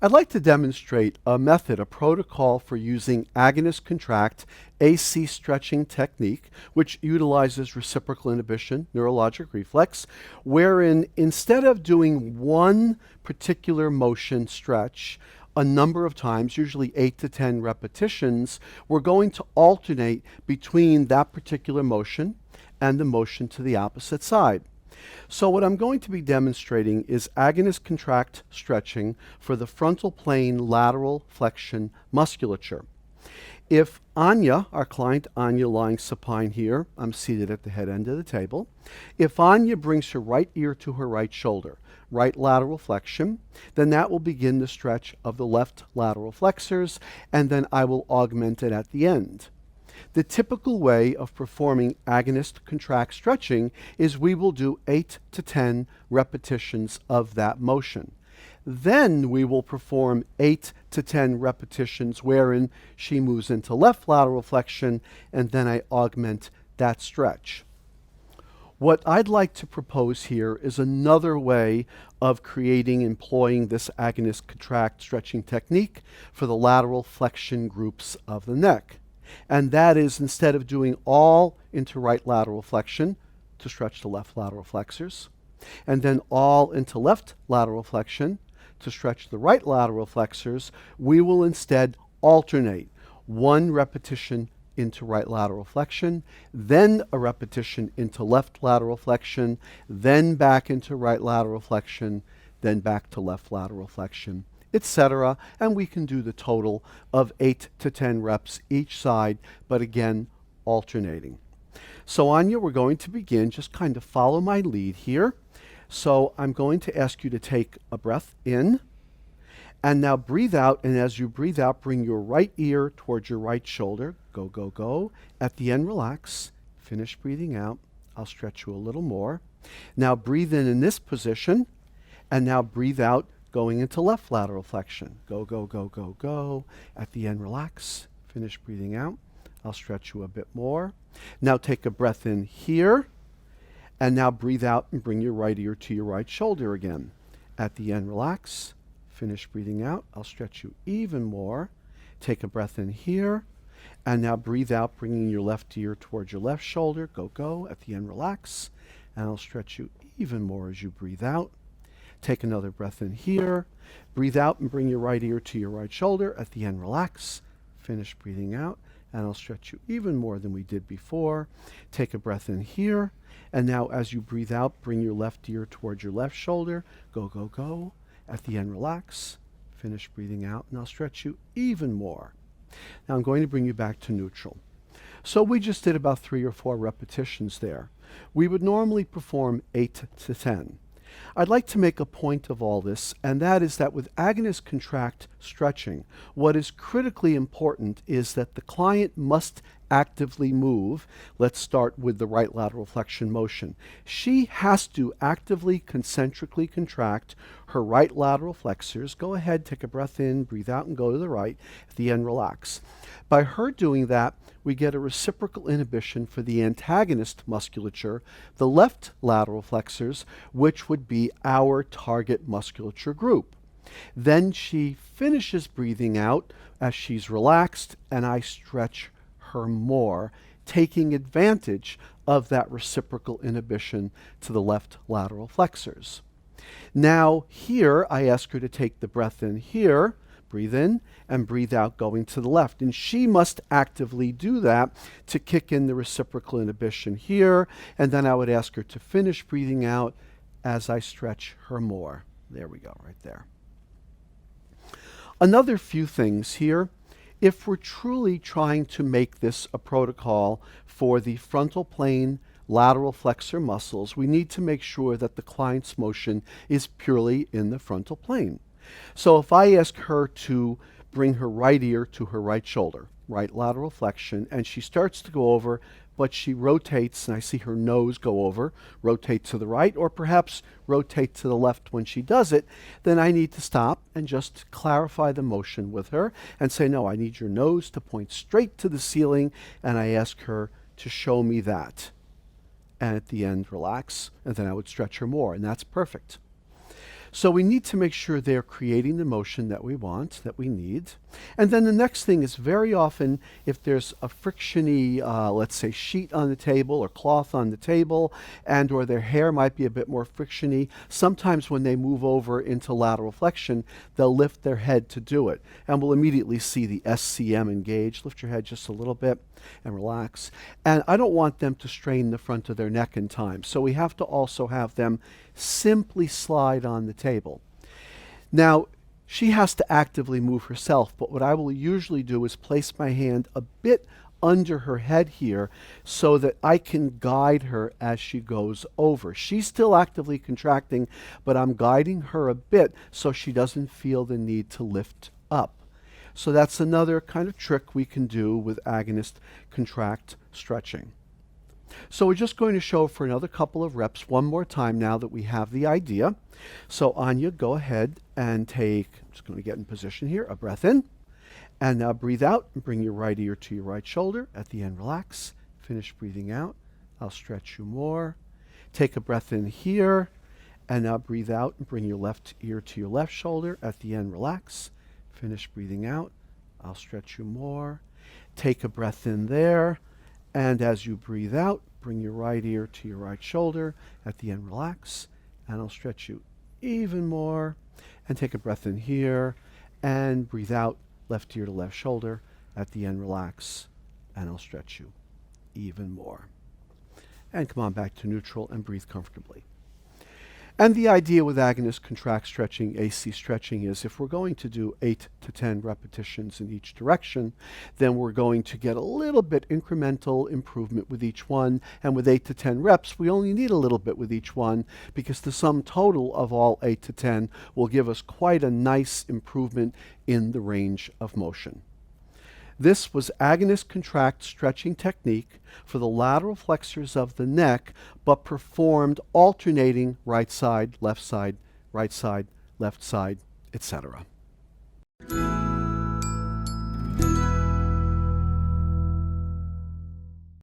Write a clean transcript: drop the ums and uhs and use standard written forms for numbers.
I'd like to demonstrate a method, a protocol for using agonist contract AC stretching technique, which utilizes reciprocal inhibition, neurologic reflex, wherein instead of doing one particular motion stretch a number of times, usually 8 to 10 repetitions, we're going to alternate between that particular motion and the motion to the opposite side. So what I'm going to be demonstrating is agonist contract stretching for the frontal plane lateral flexion musculature. If Anya, our client Anya lying supine here, I'm seated at the head end of the table. If Anya brings her right ear to her right shoulder, right lateral flexion, then that will begin the stretch of the left lateral flexors, and then I will augment it at the end. The typical way of performing agonist contract stretching is we will do 8 to 10 repetitions of that motion. Then we will perform 8 to 10 repetitions wherein she moves into left lateral flexion, and then I augment that stretch. What I'd like to propose here is another way of employing this agonist contract stretching technique for the lateral flexion groups of the neck. And that is, instead of doing all into right lateral flexion to stretch the left lateral flexors, and then all into left lateral flexion to stretch the right lateral flexors, we will instead alternate one repetition into right lateral flexion, then a repetition into left lateral flexion, then back into right lateral flexion, then back to left lateral flexion, etc. And we can do the total of 8 to 10 reps each side, but again, alternating. So Anya, we're going to begin. Just kind of follow my lead here. So I'm going to ask you to take a breath in, and now breathe out. And as you breathe out, bring your right ear towards your right shoulder. Go, go, go. At the end, relax. Finish breathing out. I'll stretch you a little more. Now breathe in this position, and now breathe out, going into left lateral flexion. Go, go, go, go, go. At the end, relax. Finish breathing out. I'll stretch you a bit more. Now take a breath in here, and now breathe out and bring your right ear to your right shoulder again. At the end, relax. Finish breathing out. I'll stretch you even more. Take a breath in here, and now breathe out, bringing your left ear towards your left shoulder. Go, go. At the end, relax. And I'll stretch you even more as you breathe out. Take another breath in here. Breathe out and bring your right ear to your right shoulder. At the end, relax. Finish breathing out, and I'll stretch you even more than we did before. Take a breath in here. And now as you breathe out, bring your left ear towards your left shoulder. Go, go, go. At the end, relax. Finish breathing out, and I'll stretch you even more. Now I'm going to bring you back to neutral. So we just did about 3 or 4 repetitions there. We would normally perform 8 to 10. I'd like to make a point of all this, and that is that with agonist contract stretching, what is critically important is that the client must actively move. Let's start with the right lateral flexion motion. She has to actively concentrically contract her right lateral flexors. Go ahead, take a breath in, breathe out, and go to the right. At the end, relax. By her doing that, we get a reciprocal inhibition for the antagonist musculature, the left lateral flexors, which would be our target musculature group. Then she finishes breathing out as she's relaxed, and I stretch her more, taking advantage of that reciprocal inhibition to the left lateral flexors. Now here, I ask her to take the breath in here, breathe in, and breathe out, going to the left. And she must actively do that to kick in the reciprocal inhibition here. And then I would ask her to finish breathing out as I stretch her more. There we go, right there. Another few things here. If we're truly trying to make this a protocol for the frontal plane lateral flexor muscles, we need to make sure that the client's motion is purely in the frontal plane. So if I ask her to bring her right ear to her right shoulder, right lateral flexion, and she starts to go over, but she rotates, and I see her nose go over, rotate to the right, or perhaps rotate to the left when she does it, then I need to stop and just clarify the motion with her and say, no, I need your nose to point straight to the ceiling, and I ask her to show me that. And at the end, relax, and then I would stretch her more, and that's perfect. So we need to make sure they're creating the motion that we want, that we need. And then the next thing is very often if there's a frictiony, let's say sheet on the table or cloth on the table, and or their hair might be a bit more frictiony, sometimes when they move over into lateral flexion, they'll lift their head to do it. And we'll immediately see the SCM engage. Lift your head just a little bit and relax. And I don't want them to strain the front of their neck in time. So we have to also have them simply slide on the table. Now, she has to actively move herself, but what I will usually do is place my hand a bit under her head here so that I can guide her as she goes over. She's still actively contracting, but I'm guiding her a bit so she doesn't feel the need to lift up. So that's another kind of trick we can do with agonist contract stretching. So we're just going to show for another couple of reps one more time now that we have the idea. So Anya, go ahead and take, I'm just going to get in position here, a breath in. And now breathe out and bring your right ear to your right shoulder. At the end, relax. Finish breathing out. I'll stretch you more. Take a breath in here. And now breathe out and bring your left ear to your left shoulder. At the end, relax. Finish breathing out. I'll stretch you more. Take a breath in there. And as you breathe out, bring your right ear to your right shoulder. At the end, relax. And I'll stretch you even more. And take a breath in here. And breathe out, left ear to left shoulder. At the end, relax. And I'll stretch you even more. And come on back to neutral and breathe comfortably. And the idea with agonist contract stretching, AC stretching, is if we're going to do 8 to 10 repetitions in each direction, then we're going to get a little bit incremental improvement with each one. And with 8 to 10 reps, we only need a little bit with each one because the sum total of all 8 to 10 will give us quite a nice improvement in the range of motion. This was agonist contract stretching technique for the lateral flexors of the neck, but performed alternating right side, left side, left side, etc.